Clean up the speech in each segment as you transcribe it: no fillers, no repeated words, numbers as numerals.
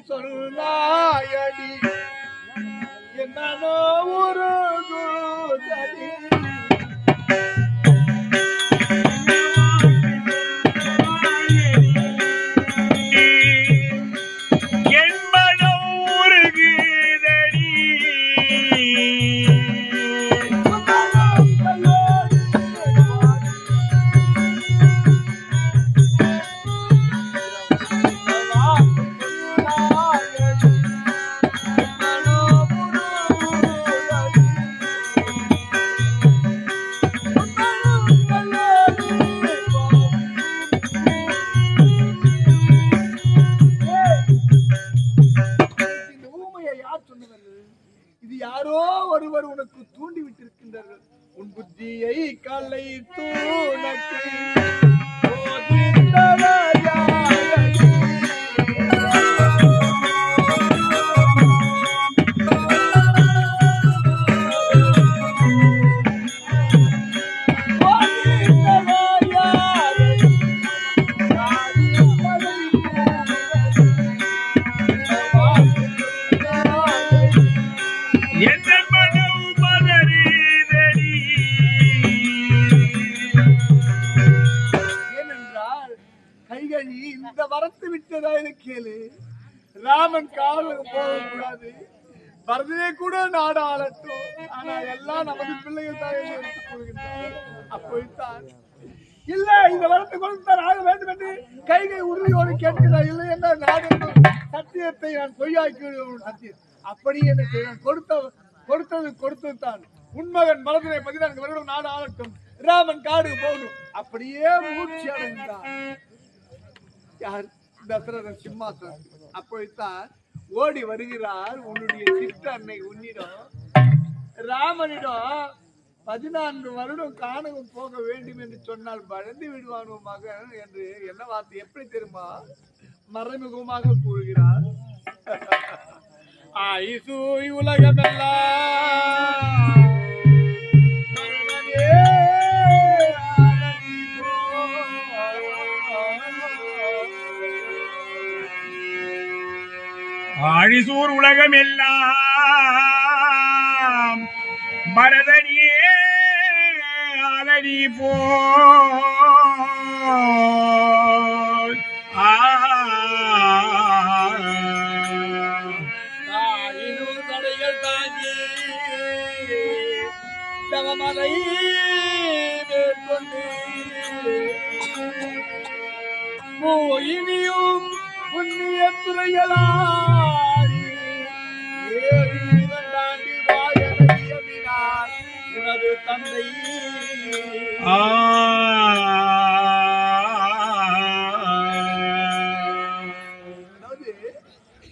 சொன்னாயடி என்னோ ஒரு குருதடி யாரோ ஒருவர் உனக்கு தூண்டி விட்டிருக்கின்றார்கள். உன் புத்தியை கலை தூணக்கு இந்த வரத்து விட்டதா கேளு. ராமன் காவலுக்கு போகக்கூடாது, பரதனே கூட நாடு ஆளட்டும், ஆனா எல்லாம் நமது பிள்ளைகள் தான் எடுத்துக் கொள்கின்றனர். அப்போதான் இல்ல இந்த வரத்தை கொடுத்தால் ஆக வேண்டும் என்று கைகை உறுதியோடு கேட்கிறார். இல்லை என்ற நாடு சத்தியத்தை நான் பொய்யாக்கி சத்தியம் அப்படி எனக்கு நான் கொடுத்தது தான். உன்மகன் பரதனை 14 வருடம் நாடு ஆளட்டும், ராமன் காடு போகணும். அப்படியே மூச்சு அடைந்தார் யார்? தசரதன் சிம்மாசனம். அப்போதான் ஓடி வருகிறார் உன்னுடைய சித்த அன்னை உன்னிடம் ராமனிடம் 14 வருடம் காணகம் போக வேண்டும் என்று சொன்னால் வளர்ந்து விடுவானோ மகன் என்று என்ன வார்த்தை எப்படி தெரியுமா மறைமுகமாக கூறுகிறார். ஆயுசூய் உலகமெல்லாம் ஆழிசூர் உலகம் எல்லாம் பரதனியே ஆலடி போல் தடைகள் தாங்கி தவமலை மேற்கொண்டு இனியும் புண்ணிய துறைகளாடி 7 ஆண்டு வாயமினார் உனது தந்தை. அதாவது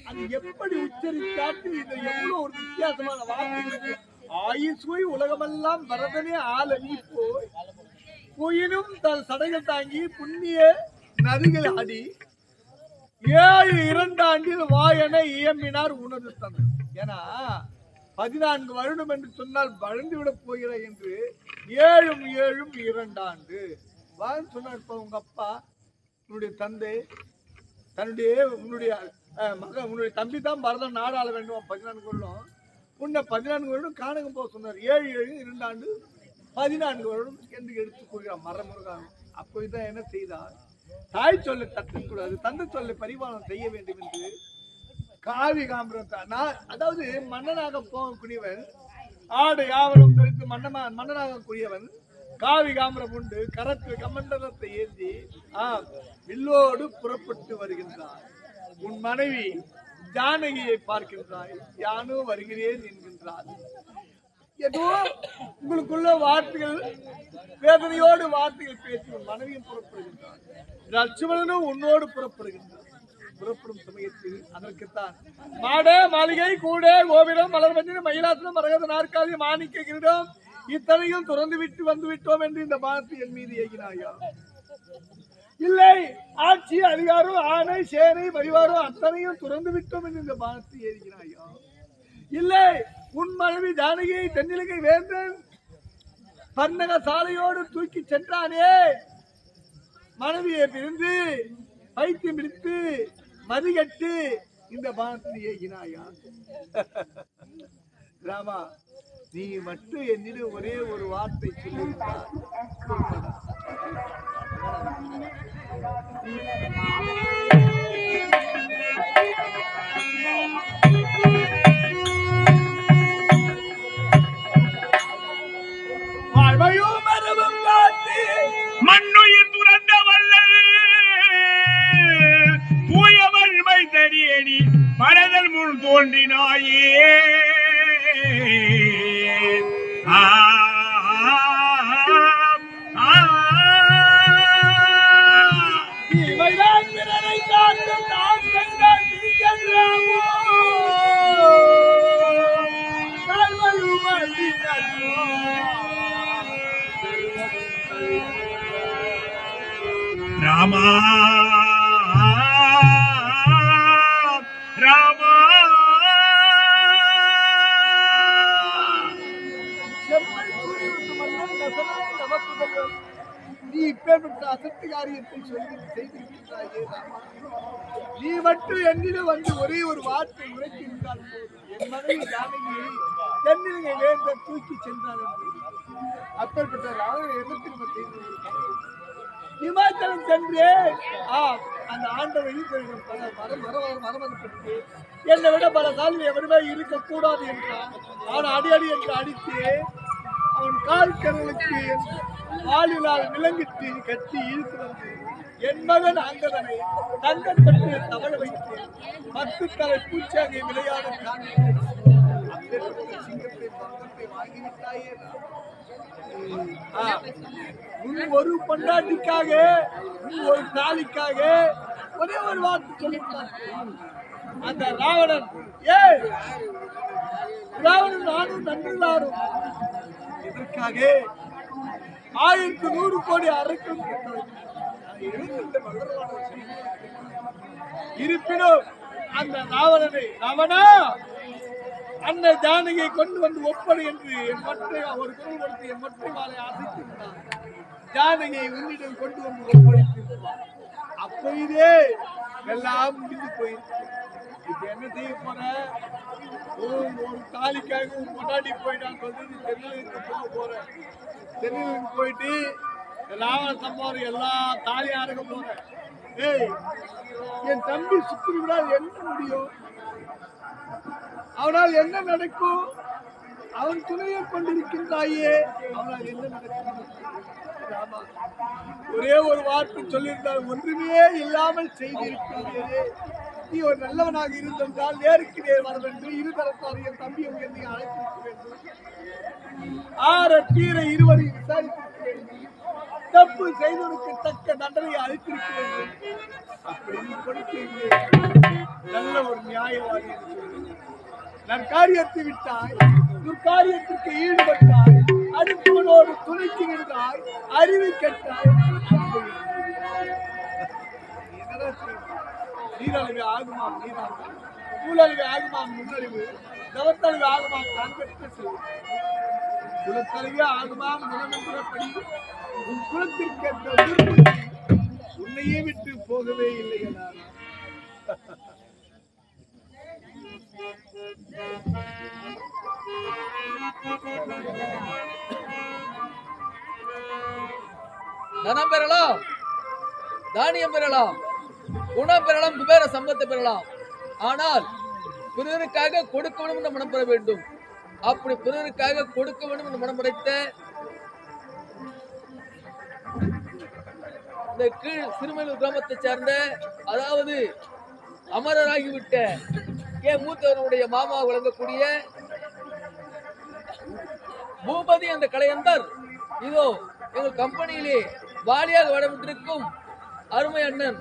அது எப்படி உச்சரித்தாட்டு இது எவ்வளவு ஒரு வித்தியாசமான வார்த்தை. ஆயுசுவை உலகமெல்லாம் பரதனே ஆளி போய் கோயிலும் தன் சடைகள் தாங்கி புண்ணிய நதிகள் ஆடி 2 ஆண்டில் வாயென இயம்பினார் உனது தந்தை. ஏன்னா 14 வருடம் என்று சொன்னால் வளர்ந்து விட போகிற என்று 7 2 ஆண்டு வான்னு சொன்னார். இப்ப உங்க அப்பா உன்னுடைய தந்தை தன்னுடைய உன்னுடைய மகன் உன்னுடைய தம்பி தான் பரதன் நாடாள வேண்டும் 14 வருடம் உன்னை 14 வருடம் காணகம் போக சொன்னார். 7 2 ஆண்டு 14 வருடம் என்று எடுத்துக் கொள்கிறார் மரமுருகான். அப்போதான் என்ன செய்தார்? தாய் சொல்ல தட்டக்கூடாது, தந்தை சொல்ல பரிபாலனம் செய்ய வேண்டும் என்று காவி காம்பரம் அதாவது மன்னனாக போகக்கூடியவன் ஆடு யாவரும் தரித்து மன்னனாக கூடியவன் காவி காம்பரம் உண்டு கரத்து கமண்டலத்தை ஏந்தி வில்லோடு புறப்பட்டு வருகின்றார். உன் மனைவி ஜானகியை பார்க்கின்றாய், யானும் வருகிறேன் என்கின்றார். ஏதோ உங்களுக்குள்ள வார்த்தைகள் வேதனையோடு வார்த்தைகள் பேசி உன் மனைவியும் புறப்படுகின்றார். லட்சுமணனும் உன்னோடு புறப்படுகின்றார். புறப்படும் சமயத்தில் அதற்குத்தான் மாட மாளிகை கூட கோபுரம் மலர்மஞ்சள் மயிலாசனம் மரகத நாற்காலி மாணிக்க கிரீடம் இத்தனையும் துறந்து விட்டு வந்து விட்டோம் என்று இந்த பானத்தை என் மீது ஏகினாயா? இல்லை, ஆட்சி அதிகாரம் ஆணை சேனை பரிவாரம் அத்தனையும் துறந்து விட்டோம் என்று இந்த பானத்தை ஏகினாயா? இல்லை, உன் மனைவி ஜானகியை தென்னிலங்கை வேந்தன் பன்னக சாலையோடு தூக்கி சென்றானே, மனைவியை பிரிந்து பைத்தியம் பிடித்து மதிகட்டு இந்த பானத்தை ஏகினாயா? ராமா, நீ மட்டும் என்னிடம் ஒரே ஒரு வார்த்தை சொல்லியிருந்தார். வாழ்வையும் மரபும் காத்து மண்ணுயிர் துறந்த வல்லல் தூயவள் மைதடியடி மனதல் முன் தோன்றினாயே. இவைதான் பிறரை காட்டும் தான் கண்டால் நீங்களாமோ கல்வழும் அழினோ ராமா ராமா செம்மல் கூறிவிட்டு மன்னன் நசனாய் நமக்குதல்வன். நீ இப்பேற்பட்ட அசட்டு காரியத்தை சொல்லி செய்திருக்கிறாயே ராமா. நீ மட்டும் என்னிடம் வந்து ஒரே ஒரு வார்த்தை உரைத்து இருந்தால் போதும். என் மனைவி ஜானகியை தென்னிலங்கை வேந்தர் தூக்கி சென்றார் என்று அப்பேற்பட்ட ராவணன் எதிர்த்து நம்ம செய்து இமாச்சலம் சென்று அந்த ஆண்டவன் மரமதப்பட்டு என்னை விட பல காலம் எவருமே இருக்கக்கூடாது என்றான். அவன் அடி என்று அடித்து அவன் கால் கரலுக்கு வாளினால் விலங்கிட்டு கட்டி இழுத்து வந்து என் மகன் அங்கதனை தங்கத் தட்டியை தவழ வைத்து 10 தலை பூச்சாகை விளையாட காண்பித்து சிங்கத்தை பங்கத்தை வாங்கிவிட்டாயே. ஒரு பொண்டாட்டிக்காக ஒரு தாலிக்காக ஒரே ஒரு வார்த்தை சொல்லிட்டான் அந்த ராவணன். ராவணன் நானும் நன்றிதாரும் இதற்காக 1100 கோடி அரக்கம் இருப்பினும் அந்த ராவணா அன்னை ஜானகியை கொண்டு வந்து ஒப்படை என்று என் மற்ற ஒரு குரல் கொடுத்து என் மற்ற மாலை அசைத்திருந்தார். ஜானகியை உன்னிடம் கொண்டு வந்து ஒப்படைத்திருந்தார். அப்பொழுதே எல்லாம் முடிந்து போயிருக்கு. இப்ப என்ன செய்ய போற? ஒரு தாலிக்காக கொண்டாடி போயிட்டான் சொல்லிட்டு தெருவிலுக்கு போக போற. தெருவிலுக்கு போயிட்டு ராவண சம்பாரம் எல்லா தாலியும் அடக்க போற. என் தம்பி சுற்றி விடாது என்ன முடியும்? அவனால் என்ன நடக்கும்? அவன் துணையை கொண்டிருக்கின்றாயே, அவனால் என்ன நடக்கும்? ஒரே ஒரு வார்த்தை சொல்லியிருந்தால் ஒன்றுமே இல்லாமல் செய்திருக்கிறீர்களே. நீ ஒரு நல்லவனாக இருந்திருந்தால் நேருக்கு நேர் வர வேண்டும். இருதரத்தார் என் தம்பியை என்னை அழைத்திருக்க வேண்டும். தீர இருவரையும் விசாரித்திருக்க வேண்டும். தப்பு செய்தவனுக்கு தக்க தண்டனையை அளித்திருக்க வேண்டும். அப்படி நீ கொடுத்து நல்ல ஒரு நியாயவாதி என்று சொல்கிறேன். நற்காரியத்தை விட்டாய், துர்காரியத்திற்கு ஈடுபட்டாய், அடுத்தவனோடு துணைக்கு நின்றாய், அறிவை கெட்டாய். நீரழிவு ஆகுமாம் நீராக, நூலழிவு ஆகுமாம் நுண்ணறிவு, தவத்தழிவு ஆகுமாம் தான் பெற்ற செல்வம், குலத்தழிவு ஆகுமாம் குணமன்றபடி உன் குலத்திற்கு உன்னையே விட்டு போகவே இல்லையா? தனம் பெறலாம், தானியம் பெறலாம், குணம் பெறலாம், குபேர சம்பத்தை பெறலாம். ஆனால் பிறருக்காக கொடுக்க வேண்டும் என்று மனம் பெற வேண்டும். அப்படி பிறருக்காக கொடுக்க வேண்டும் என்று மனம் படைத்த இந்த கீழ் சிறுமையூர் கிராமத்தை சேர்ந்த, அதாவது அமரராகிவிட்ட மூத்தவருடைய மாமா வழங்கக்கூடிய பூபதி என்ற கலையந்தர் இதோ எங்கள் கம்பெனியிலே வாலியாக வடமிட்டிருக்கும் அருமை அண்ணன்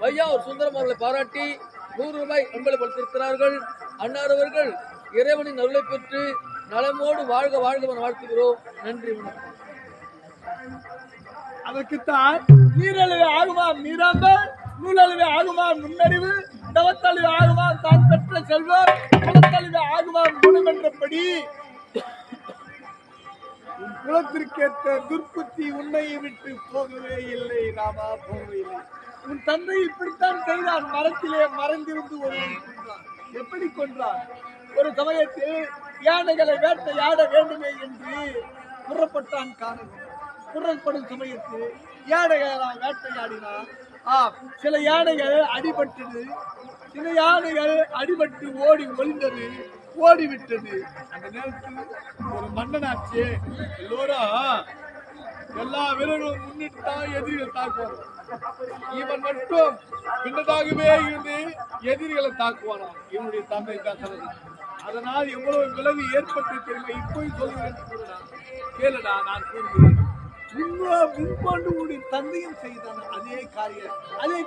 வையாவூர் சுந்தரம் அவர்களை பாராட்டி 100 ரூபாய் அன்பளித்திருக்கிறார்கள். அன்னார் அவர்கள் இறைவனின் அருளை பெற்று நலமோடு வாழ்க வாழ்க வாழ்த்துகிறோம். நன்றி. அதற்குத்தான் நீரழிவு ஆகுமாம் நீராம்பல், நூலழிவு ஆகுமாம் நுண்ணறிவு, தவத்தழிவு ஆகுமாம் தான் பெற்ற செல்வம், குலத்தழிவு ஆகுமாம் குணம் என்றபடி உன் குலத்திற்கேற்ற துர்ப்புத்தி உன்னையை விட்டு போகவே இல்லை. ராமா, போகவே இல்லை. உன் தந்தை இப்படித்தான் செய்தான். மரத்திலே மறைந்திருந்து ஒரு எப்படி கொன்றான்? ஒரு சமயத்தில் யானைகளை வேட்டையாட வேண்டுமே என்று புறப்பட்டான் காரணம். புறப்படும் சமயத்தில் யானைகள் வேட்டையாடினான். சில யானைகள் அடிபட்டது, சில யானைகள் அடிபட்டு ஓடி ஒளிந்தது, ஓடிவிட்டது. அந்த நேரத்தில் ஒரு மன்னனாச்சு எல்லோரும் எல்லா வீரர்களும் முன்னிட்டுதான் எதிரிகள் தாக்குவாங்க. இவன் மட்டும் பின்னதாகவே இருந்து எதிரிகளை தாக்குவானாம் இவனுடைய தந்தை தசரதன். அதனால் எவ்வளவு விளைவு ஏற்பட்டு தெரியுமா? இப்போது சொல்லுவேன் கேளுடா, நான் கூறுகிறேன். முன்கொண்டு உன்னுடைய தந்தையும் செய்தான் அதே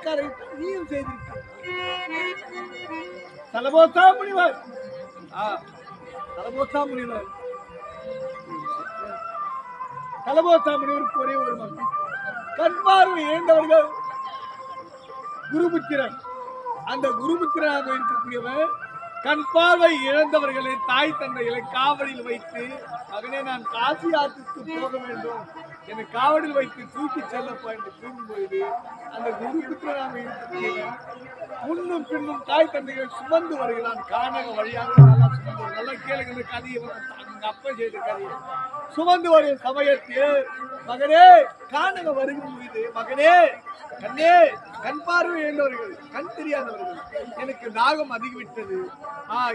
காரியத்தை நீயும் செய்திருக்க. தலபோசா முனிவர் தலபோசா முனிவருக்கு ஒரே ஒரு மகன். கண் பார்வை இழந்தவர்கள் குருபுத்திரன். அந்த குருபுத்திரனாக இருக்கக்கூடியவன் கண் பார்வை இழந்தவர்களை தாய் தந்தைகளை காவலில் வைத்து, மகனே நான் காசி ஆற்றுக்கு போக வேண்டும், என்னை காவலில் வைத்து தூக்கி செல்லப்பா என்று கூறும்போது அந்த குருபுத்திரனாக இருக்கக்கூடியவன் முன்னும் பின்னும் தாய் தந்தைகள் சுமந்து வருகிறான். கானக வழியாக நல்லா கேளுங்க கதையை, அப்ப செய்த கதையை சுமந்து வரும் சமயத்தில் மகனே கானக வருகும் மீது, மகனே கண்ணே கண் பார்வை இழந்தவர்கள், கண் தெரியாதவர்கள், எனக்கு தாகம் அதிகவிட்டது,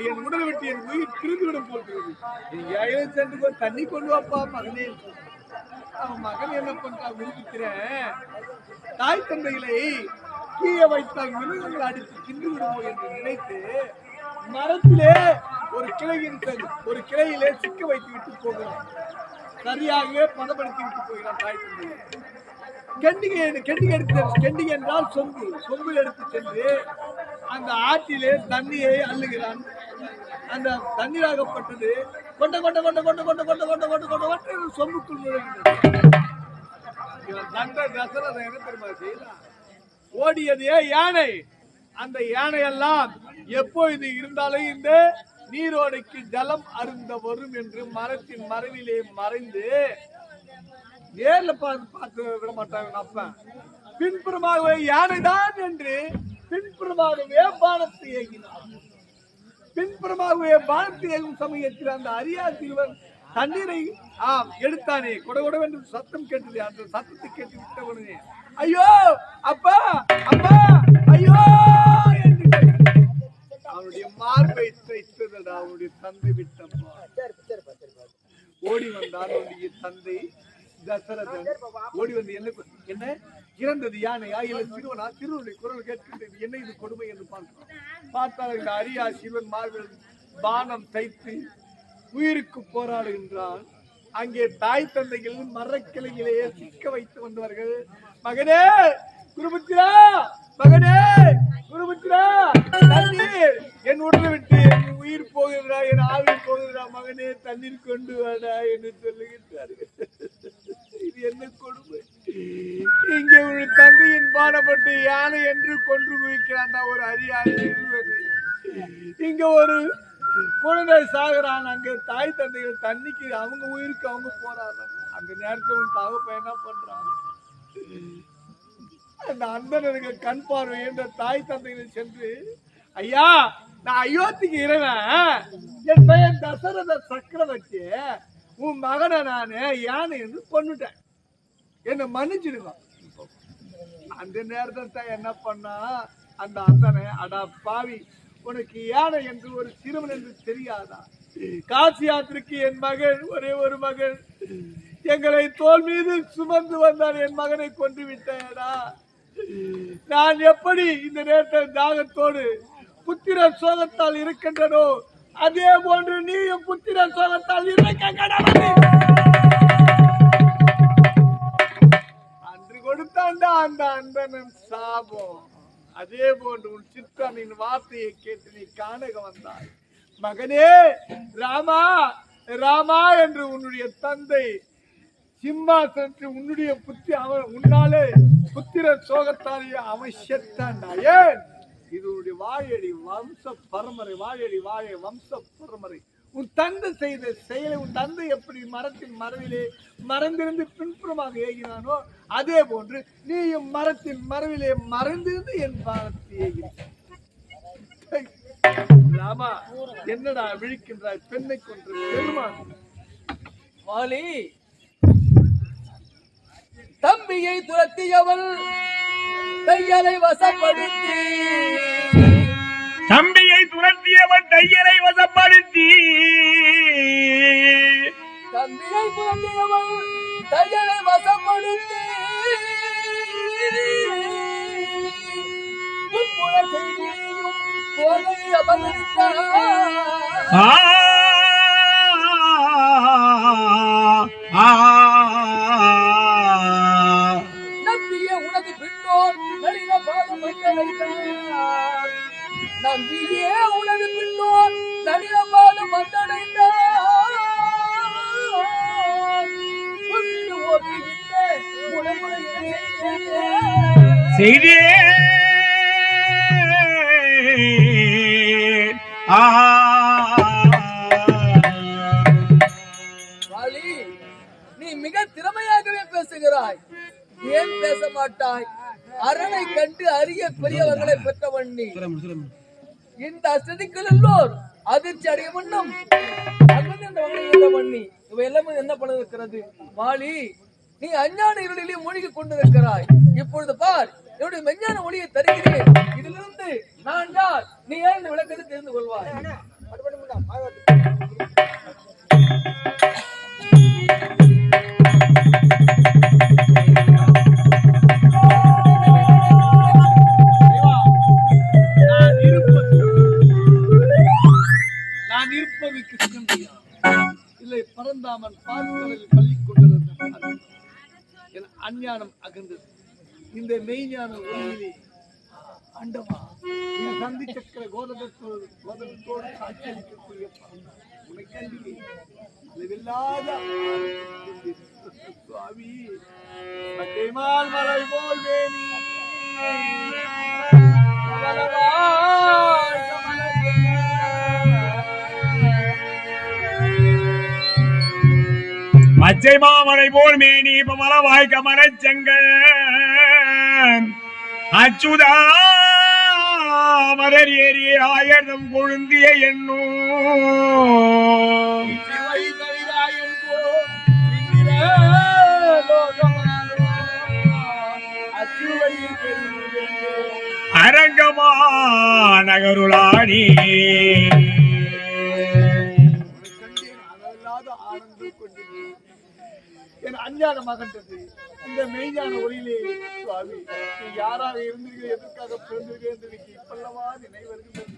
என் உடல் விட்டு என் உயிர் திருந்துவிடும் போகிறது, நீங்க சென்று தண்ணி கொண்டு வாப்பா மகனே. அவன் மகன் என்ன பண்றா? விரும்புகிறேன் தாய் தந்தைகளை கீழே வைத்தால் மிருகங்கள் அடித்து தின்று விடுமோ என்று நினைத்து மரத்திலே ஒரு கிளையிலே சிக்க வைத்து விட்டு போகிறான். சரியாகவே பதப்படுத்தி விட்டு போகிறான் தாய் தந்தையை. கெண்டிகை என்றால் சொம்பில் எடுத்து சென்று அந்த ஆற்றிலே தண்ணியை அள்ளுகிறான். அந்த தண்ணீராகப்பட்டது கொண்ட கொண்ட கொண்ட கொண்ட கொண்ட கொண்ட கொண்ட கொண்ட கொண்ட கொண்ட சொம்புக்குள் நுழைகிறது. இவன் தந்தை தசரதன் என்ன தெரியுமா செய்யலாம்? ஓடியதே யானை. அந்த யானையெல்லாம் எப்பொழுது இருந்தாலும் இந்த நீரோடைக்கு ஜலம் அருந்த வரும் என்று மரத்தின் மறைவிலே மறைந்து நேர்ல பார்த்து விட மாட்டாங்க. அப்ப பின்புறமாகவே யானைதான் என்று பின்புறமாகவே பானத்தை ஏகினார். பின்புறமாகவே பானத்தை ஏகும் சமயத்தில் அந்த அரியா சிறுவன் தண்ணீரை எடுத்தானே, கொடகொடவென்று சத்தம் கேட்டது. அந்த சத்தத்தை கேட்டு விட்டவனே ஐயோ அப்பா அப்பா ஐயோ என்று அவனுடைய மார்பை தைத்ததடா அவனுடைய தந்தை விட்டப்பா. ஓடி வந்தான் அவனுடைய தந்தை தசரதன். ஓடி வந்து என்ன இறந்தது யானையா இல்ல சிறுவனா? சிறுவனுடைய குரல் கேட்கின்றது. என்ன இது கொடுமை என்று பார்த்தால் இந்த அரியா சிறுவன் மார்பில் பானம் தைத்து உயிருக்கு போராடுகின்றான். அங்கே தாய் தந்தைகள் மரக்கிளையிலேயே சிக்க வைத்து வந்தவர்கள். மகனே குருபுத்திரா, மகனே குருபுத்திரா, தண்ணீர் என் உடலை விட்டு என் உயிர் போகிறா, என் ஆவி போகிறா, மகனே தண்ணீர் கொண்டு வாடா என்று சொல்லுகின்றார்கள். இது என்ன கொடுமை! இங்கே ஒரு தந்தையின் பாடப்பட்டு யானை என்று கொன்று குவிக்கிறான் ஒரு அரியாதை. இங்க ஒரு குழந்தை சாகுறான். அங்க தாய் தந்தைகள் தண்ணிக்கு அவங்க உயிருக்கு அவங்க போறாங்க. அந்த நேரத்தில் உன் தகப்ப என்ன பண்றான்? அந்த அந்தனருக்கு கண் பார்வை என்ற தாய் தந்தைகள் சென்று, ஐயா நான் அயோத்திக்கு இறைவன், என் பெயர் தசரத சக்கரவர்த்தி, உன் மகனை நானு யானை என்று கொன்னுட்டேன், என்ன மன்னிச்சிடுங்க. அந்த நேரத்தை என்ன பண்ணா அந்த அந்தனை, அடா பாவி, உனக்கு யானை என்று ஒரு சிறுவன் என்று தெரியாதா? காசி யாத்திரைக்கு என் மகன், ஒரே ஒரு மகன், எங்களை தோல் மீது சுமந்து வந்தார், என் மகனை கொண்டு விட்டேடா. நான் எப்படி இந்த நேரத்தில் தாகத்தோடு புத்திர சோகத்தால் இருக்கின்றனோ அதே போன்று நீயும் புத்திர சோகத்தால் இருக்க கடவுளே. அன்று கொடுத்தாண்டா அந்த அந்தனன் சாபம். அதே போன்று உன் சிற்றனின் வார்த்தையை கேட்டு நீ காணக வந்தாய். மகனே ராமா ராமா என்று உன்னுடைய தந்தை சிம்மாசனத்தில் உன்னுடைய புத்தி அவன் உன்னாலே புத்திர சோகத்தாலே அவன் செத்தாண்டா. ஏன்? இது உன்னுடைய வாழடி வம்ச பரம்பரை, வாழடி வாழ வம்ச பரம்பரை. உன் தந்தை செய்த செயலை, உன் தந்தை எப்படி மரத்தின் மறைவிலே மறைந்திருந்து பின்புறமாக ஏகினானோ அதே போன்று நீயும் மரத்தின் மறைவிலே மறைந்திருந்து என் பாகத்தை ஏகினாய். ராமா என்னடா விழிக்கின்றாய்? பெண்ணை கொன்று பெருமான் வாலி தம்பியை துரத்தியவள் தையலை வசப்படுத்தி தம்பியை துரத்தியவன் தையலை வசப்படுத்தி தம்பியை துரத்தியவள் தையலை வசப்படுத்தி செய்தியும் போதை அபகரித்தார். நம்பிய உனது பின்னோர் நளின பாதம் வந்தடைந்தார். நம்பியே உனது பின்னோர் நளின பாதம் வந்தடைந்தார். செய்தே வாலி, நீ மிக திறமையாகவே பேசுகிறாய். ஏன் பேச மாட்டாய்? அரணை கண்டு அரிய பெரியவர்களை பெற்றவன் நீ. இந்த அஸ்திகள் எல்லோர் அதிர்ச்சி அடைய வண்ணம் பண்ணி இவை எல்லாமே என்ன பண்ண இருக்கிறது? வாலி, நீ அஞ்ஞான இருளிலே மூழ்கி கொண்டிருக்கிறாய். இப்பொழுது பார், என்னுடைய மெஞ்ஞான ஒளியை தருகிறேன். இதிலிருந்து நான் யார், நீ யார் இந்த விளக்கத்தை தெரிந்து கொள்வாய். நான் இருப்பது கிருஷ்ணன் இல்லை பரந்தாமன் பார்க்கடலில் பள்ளி கொண்டிருந்த என் அஞ்ஞானம் அகன்றது. இந்த மெய்ஞான ஒளியிலே ஆண்டவா நீ சந்தி சக்கர கோதகத்தோடு காட்சியளிக்கக்கூடிய உன்னை கண்டிலே அளவில்லாத சுவாமி மத்தைமால் மலை போல் வேணி பச்சை மாமலை போல் மேனி பமலவாய் கமலச் செங்கல் அச்சுதா மலர் ஏறிய ஆயிரம் கொழுந்திய எண்ணூ அரங்கமா நகருளானி என் அஞ்ஞானம் அகன்றது. இந்த மெய்ஞான ஒளியிலே சுவாமி நீ யாராக இருந்தீர்கள், எதற்காக பிறந்தீர்கள் என்று இப்பல்லவா நினைவு வருகின்றது.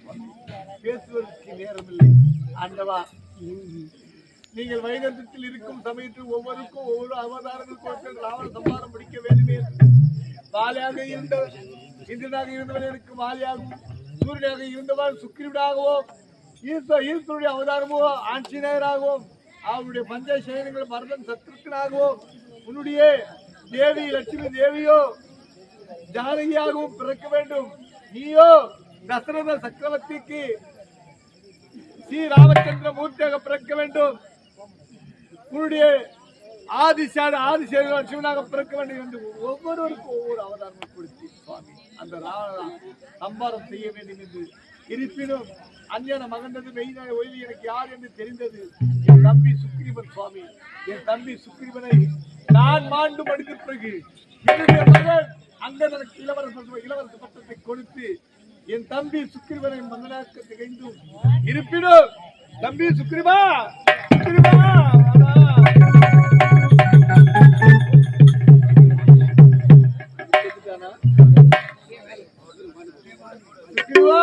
பேசுவதற்கு நேரமில்லை. ஆண்டவா, நீங்கள் வைகுண்டத்தில் இருக்கும் சமயத்தில் ஒவ்வொருக்கும் ஒவ்வொரு அவதாரங்கள் கொடுத்து ராவண சம்பாரம் பிடிக்க வேண்டுமே. வாலியாக இருந்த இந்திரனாக இருந்தவன் எனக்கு வாலியாகவும், சூரியனாக இருந்தவன் சுக்கிரீவனாகவோ, ஈஸ்வருடைய அவதாரமோ ஆஞ்சநேயராகவும், அவருடைய பஞ்ச சேனங்கள் மரணம் சத்ருக்கனாகவோ, உன்னுடைய தேவி லட்சுமி தேவியோ ஜானகியாகவும் பிறக்க வேண்டும். நீயோ தசரத சக்கரவர்த்திக்கு ஸ்ரீ ராமச்சந்திர மூர்த்தியாக பிறக்க வேண்டும். உன்னுடைய ஆதிசேன லட்சுமணாக பிறக்க வேண்டும் என்று ஒவ்வொருவருக்கும் ஒவ்வொரு அவதாரங்கள் கொடுத்து சுவாமி அந்த ராவண சம்பாரம் செய்ய வேண்டும் என்று இருப்பினும் அஞ்ஞான மகன்றது மெய்ஞான ஒளி எனக்கு யார் என்று தெரிந்தது. என் தம்பி சுக்ரீவன் சுவாமி. என் தம்பி சுக்ரீவனை நான் மாண்டு மடித்த பிறகு என்னுடைய மகன் அங்க இளவரச பட்டத்தை கொடுத்து என் தம்பி சுக்ரீவனை மன்னனாக்க திகைந்து இருப்பினும் தம்பி சுக்ரீவா சுக்ரீவா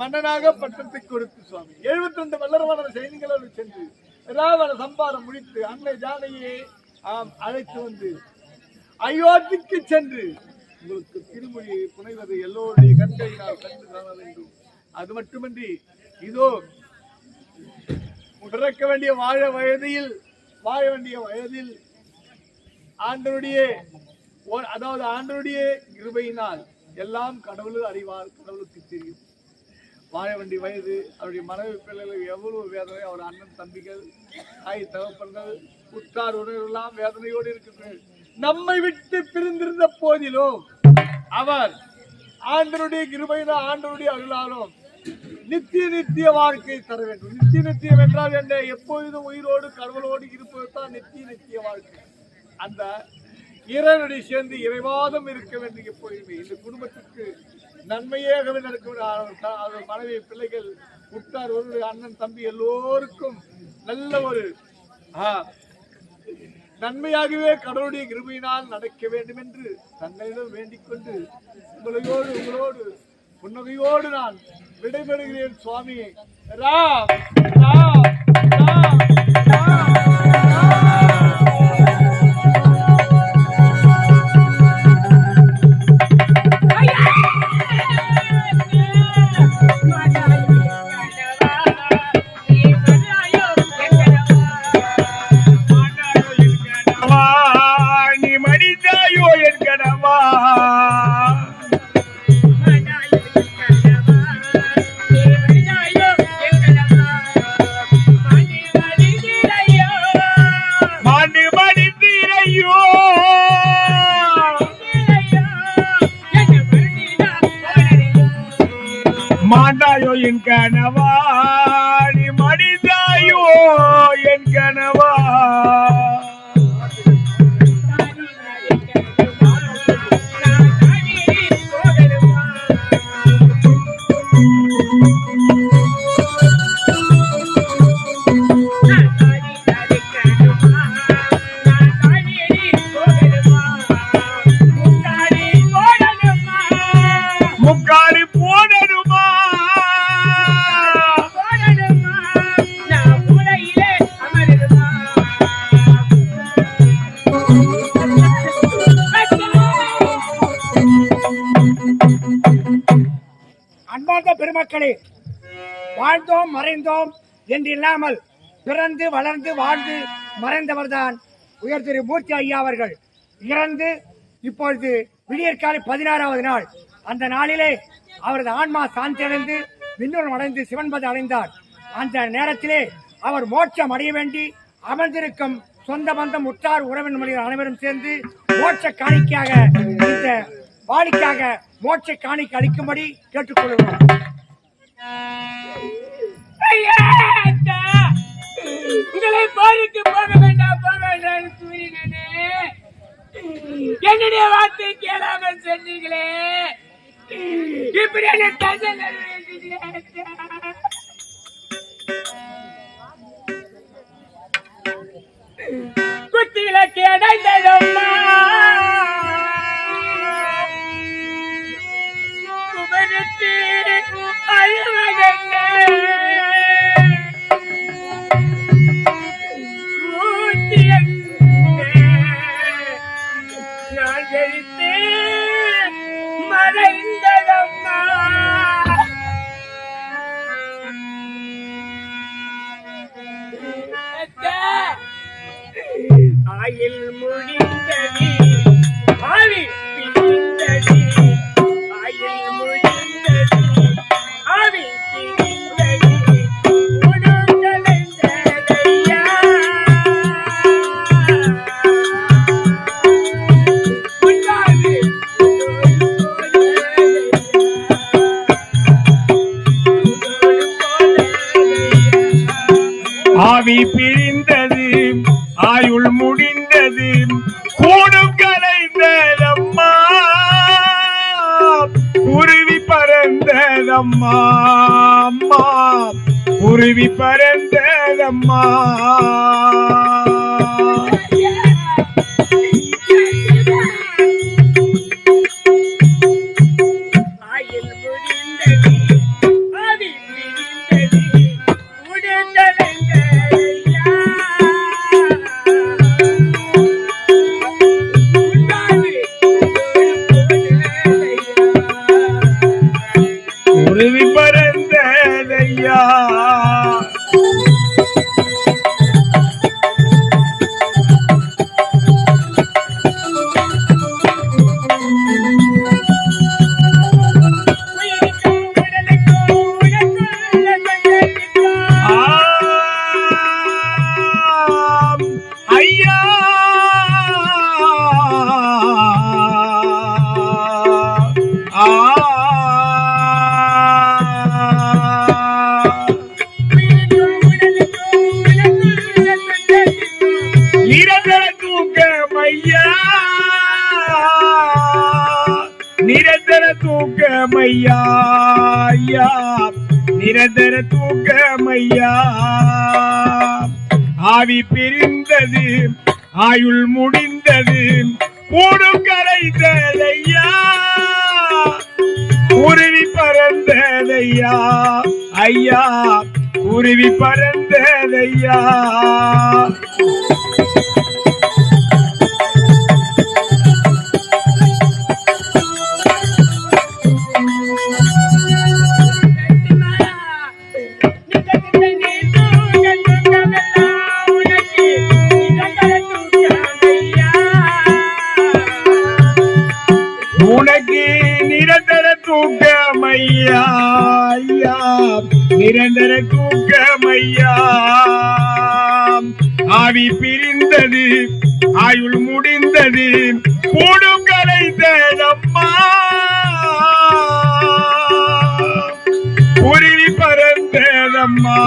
மன்னனாக பட்டத்தை கொடுத்து சுவாமி 72 வல்லரவான சைனிகளோடு சென்று ராவண சம்பாரம் முடித்து அன்னை ஜானகியை அழைத்து வந்து அயோத்திக்கு சென்று உங்களுக்கு திருமொழி புனைவது எல்லோருடைய கண்களை நாம் கண்டு காண வேண்டும். அது மட்டுமின்றி இதோ பிறக்க வேண்டிய வாழ வயதில் ஆண்டனுடைய அதாவது ஆண்டனுடைய கிருபையினால் எல்லாம் கடவுள் அறிவார், கடவுளுக்கு தெரியும். வாழ வேண்டிய வயது, அவருடைய மனைவி பிள்ளைகள் எவ்வளவு வேதனை, அவர் அண்ணன் தம்பிகள் தாய் தகப்பன்கள் உற்றார் உறவுகளெல்லாம் வேதனையோடு இருக்கிறார்கள். நம்மை விட்டு பிரிந்திருந்த போதிலும் அவர் ஆண்டனுடைய கிருபையிலும் ஆண்டனுடைய அருளாலும் நித்திய வாழ்க்கை தர வேண்டும். நித்தியம் என்றால் என்ன? எப்பொழுதும் உயிரோடு கடவுளோடு இருப்பதுதான் நித்திய வாழ்க்கை. அந்த இறைவனை சேர்ந்து இறைவாதம் இருக்க வேண்டும். எப்பொழுதுமே இந்த குடும்பத்திற்கு நன்மையாகவே நடக்க வேண்டும். மனைவி, பிள்ளைகள், உற்றார், ஒரு அண்ணன், தம்பி எல்லோருக்கும் நல்ல ஒரு நன்மையாகவே கடவுளுடைய கிருபையினால் நடக்க வேண்டும் என்று தங்களிடம் வேண்டிக் கொண்டு உங்களோடு புன்னகையோடு நான் விடைபெறுகிறேன். சுவாமி ராம் ராம் ராம் ராம். மாண்டாயோ என் கனவா, நீ மடிந்தாயோ என் கனவா. முக்காலி போடணுமா அன்பார்ந்த பெருமக்களே, வாழ்ந்தோம் மறைந்தோம் என்று இல்லாமல் பிறந்து வளர்ந்து வாழ்ந்து மறைந்தவர்தான் உயர் திரு மூர்த்தி ஐயா அவர்கள். இறந்து இப்பொழுது விடியற்காலை 16வது நாள். அந்த நாளிலே அவரது ஆன்மா சாந்தி அடைந்து விண்ணுலம் அடைந்து சிவன்பதி அடைந்தார். அந்த நேரத்திலே அவர் மோட்சம் அடைய வேண்டி அமர்ந்திருக்கும் சொந்த பந்தம், உற்றார், உறவின் மொழிகள் அனைவரும் சேர்ந்து மோட்ச காணிக்கையாக இந்த வாடிக்காக மோட்ச காணிக்கை அளிக்கும்படி கேட்டுக்கொள்கிறோம். உங்களை போருக்கு போக வேண்டாம் கூறினே, என்னுடைய வார்த்தை கேளாமல் சொன்னீங்களே. இப்படி குத்திகளுக்கு அடைந்ததம்மா, குமரிட்டு அழுவதல்ல, நான் ஜெயித்து மறைந்ததம்மா. ஆயில் முடிந்தது, ஆவி பிரிந்தது, ஆயில் முடிந்தது, ஆவி பிரிந்தது, உணர்ந்தலைந்ததையா. ஆவி பிரிந்தது, ஆயுள் முடிந்தது, கூடும் கலைந்ததம்மா, குருவி பறந்ததம்மா, அம்மா குருவி பறந்ததம்மா. ஆயில் முடிந்தது, ஆவி பிரிந்தது, உடந்தலைந்ததையா. குருவி பறந்ததையா. ஐயா ஆ ஐயா ஐயா நிரந்தர தூக்கமையா ஆவி பிரிந்தது ஆயுள் முடிந்தது கூடும் கரைந்ததையா குருவி பறந்ததையா ஐயா குருவி பறந்ததையா உனக்கு நிரந்தர தூக்கமையா ஐயா நிரந்தர தூக்கமையா ஆவி பிரிந்தது ஆயுள் முடிந்தது கூடும் கரைந்ததம்மா குருவி பறந்ததம்மா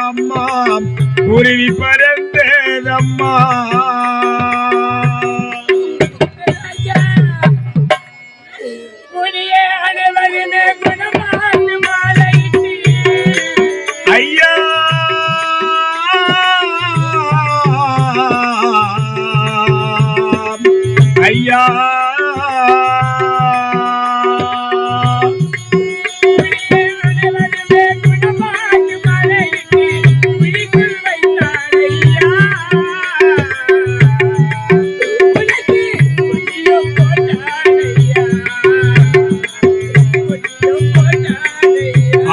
அம்மா குருவி பறந்ததம்மா ஐயா ஐயா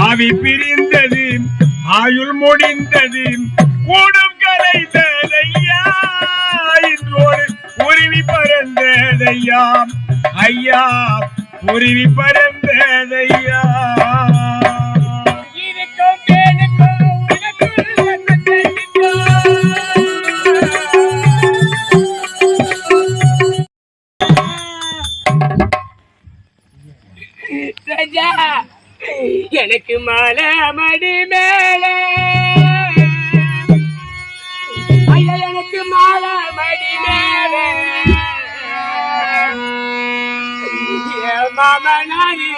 ஆவி பிரிந்தது ஆயுள் முடிந்தது கூடும் கரைந்ததையா இன்றோடு குருவி பறந்ததையா ஐயா குருவி பறந்ததையா ராஜா எனக்கு மாலை மடி மேல ஐயா எனக்கு மாலை மடி மேல மாமனாரி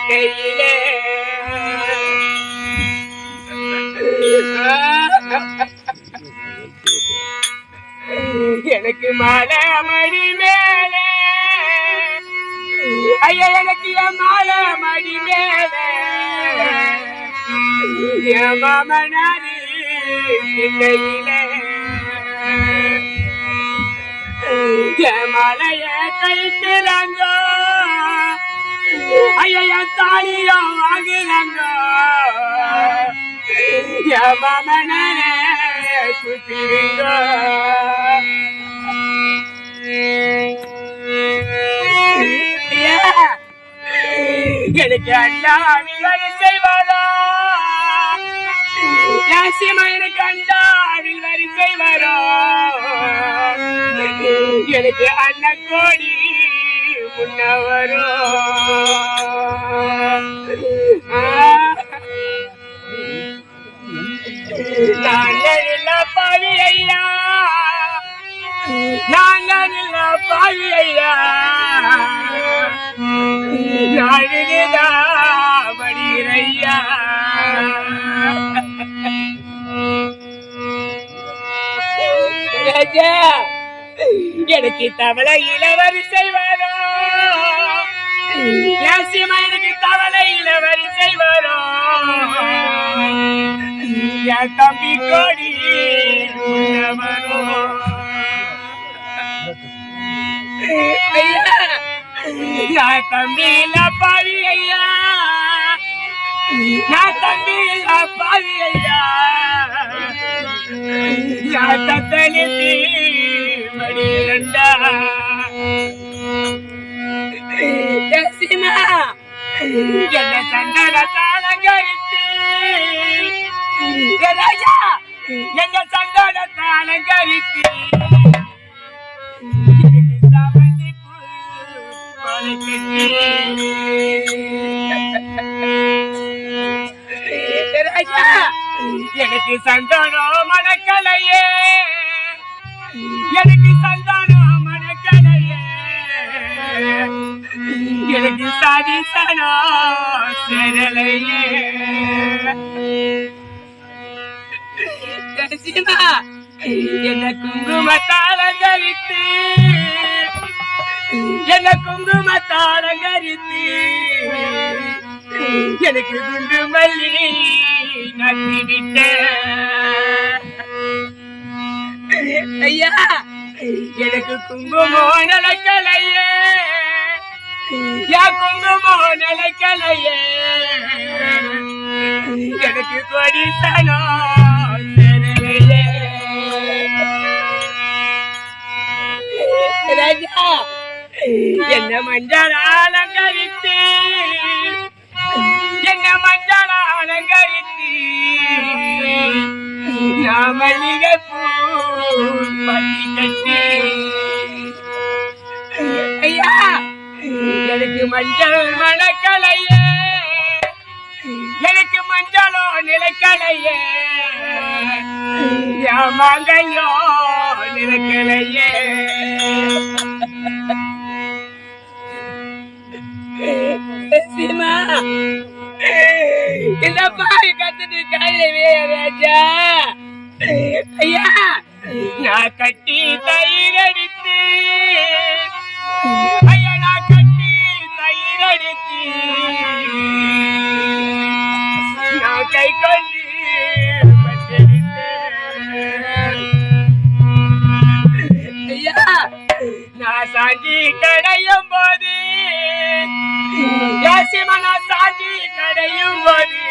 கையிலே எனக்கு மாலை மடி மேல ஐயா எனக்கு என் மாலை மடி மேல என் மாமனாரி கையிலே என் மாலைய கைட்டுறாங்க ஐயா தாலியோ வாங்குறாங்க என் மாமனாரே குத்திருங்க எனக்கு அண்டாவில் வரி செய்வாரா யாசியமா எனக்கு அண்டாவில் வரி செய்வாரோ எனக்கு அண்ணன் கோடி முன்ன வரும் நாங்கள் பாவி ஐயா நாங்கள் பாவி ஐயா நாடுதா படிரையா எனக்கு தவளை இளவரிசை வரும் யாசியமா எனக்கு தவளை இளவரிசை வரும் என் தம்பி கோடி வரும் ஐயா நான் தம்பி இல்ல பாவி ஐயா நான் தம்பி இல்ல பாவி ஐயா நான் தத்தனித்து மடிரண்டா என்ன சங்கடத்தால கருத்து ராஜா எங்க சங்கடத்தால கருத்து ராஜா எனக்கு சந்தானம் மணக்கலையே எனக்கு சந்தானம் மணக்கலையே எனக்கு சாதிசனா சேரலையே தரிசிமா என்ன குங்குமத்தால் அலங்கரித்து என்ன குங்குமத்தால் அலங்கரித்து எனக்கு குண்டு மல்லி நட்டிவிட்ட ஐயா எனக்கு குங்குமோ நிலைக்கலையே யா குங்குமோ நிலைக்கலையே எனக்கு கொடிசனோ ராஜா என்ன மஞ்சள் அலங்கரித்து என்ன மஞ்சள் அலங்கரித்து நான் மல்லிகை பூ பட்டி கட்டி ஐயா எனக்கு மஞ்சள் மணக்கலையே எனக்கு மஞ்சளோ நிலைக்கலையே மாங்கையோ நிலைக்கலையே சீமா இந்த பாய் கத்துட்டு காலையே ராஜா ஐயா நான் கட்டி தயிர் அடித்து ஐயா நான் கட்டி தயிர் அடித்து நான் கை கொண்டு ஐயா நான் சாஞ்சி கடையும் போது யாசிமனா சாஞ்சி கடையும் போது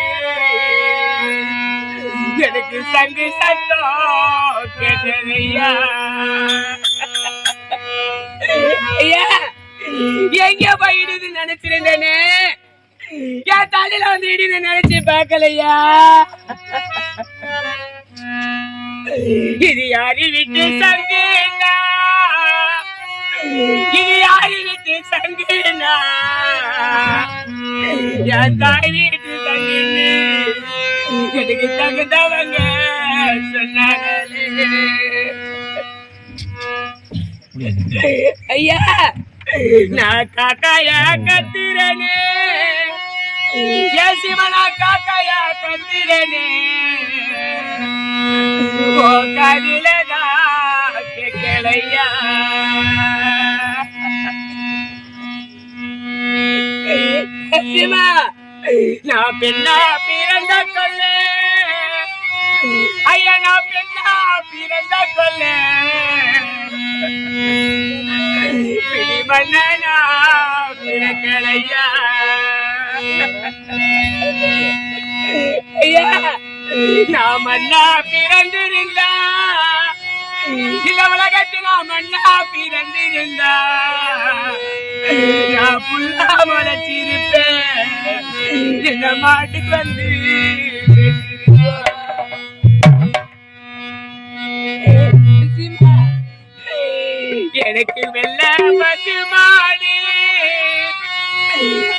எனக்கு சங்கு சத்தம் கேட்டதையா ஐயா எங்க போயிடுது நினைச்சிருந்தேனே என் தலையில வந்து இடின்னு நினைச்சு பார்க்கலையா இது யாரு விட்டு சங்குனா இது யாரு விட்டு சங்குனா என் தாய் வீட்டு சங்குன்னு எனக்கு தகுந்தவங்க சொன்னாங்களே ஐயா நான் காக்காயா கத்துறனே சிவனா காக்காயா கத்துறனே ஓ கதிலதா கேட்கலையா சிவா நான் பெண்ணா பிறந்த கொல்ல ஐயா நான் பெண்ணா பிறந்த கொல்ல மன்னனா பிறக்கலையா ஐயா நான் மன்னா பிறந்திருந்தா இந்த உலகத்தில் நான் மன்னா பிறந்திருந்தா நான் புல்லா முளைச்சிருப்பேன் இந்த மாட்டுக்கு வந்து எனக்கு வெள்ள பசு மாடி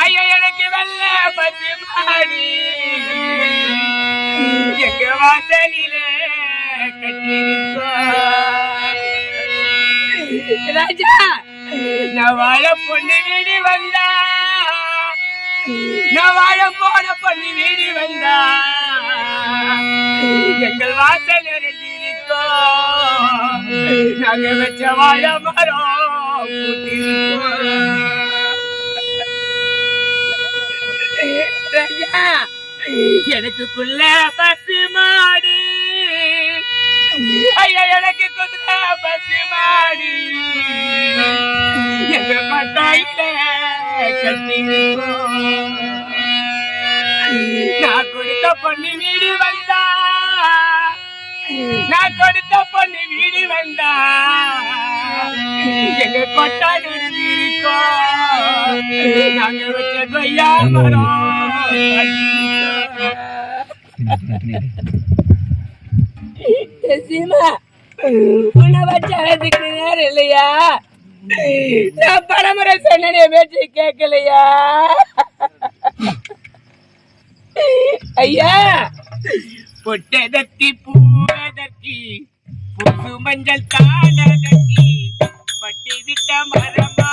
ஐயா எனக்கு வெள்ள பசு மாடி எங்க வாசலில கட்டிருக்கோம் ராஜா நான் வாழ பொண்ணு வீடு வந்தா நான் வாழ போன பொண்ணு வீடு வந்தா எங்கள் வாசல் நாங்க வச்ச வாழ மரம் ராஜா எனக்குள்ள பசு மாடி ஐயா எனக்கு குதிர பசு மாடி எங்க பட்டாயில கட்டிருக்கோம் நான் கொடுத்த பொண்ணு வீடு வந்தா நான் கொடுத்த பொண்ணு வீடு வந்தா எங்க கொட்டாடி இருக்கோம் நாங்க வச்ச கொய்யா மரம் சீமா உன்னை வச்சதுக்கு நேரம் இல்லையா நான் பரமுறை சொன்ன பேச்சு கேட்கலையா ஐயா பொட்டதத்தி பூவதத்தி புது மஞ்சள் தானதத்தி பட்டி விட்ட மரமா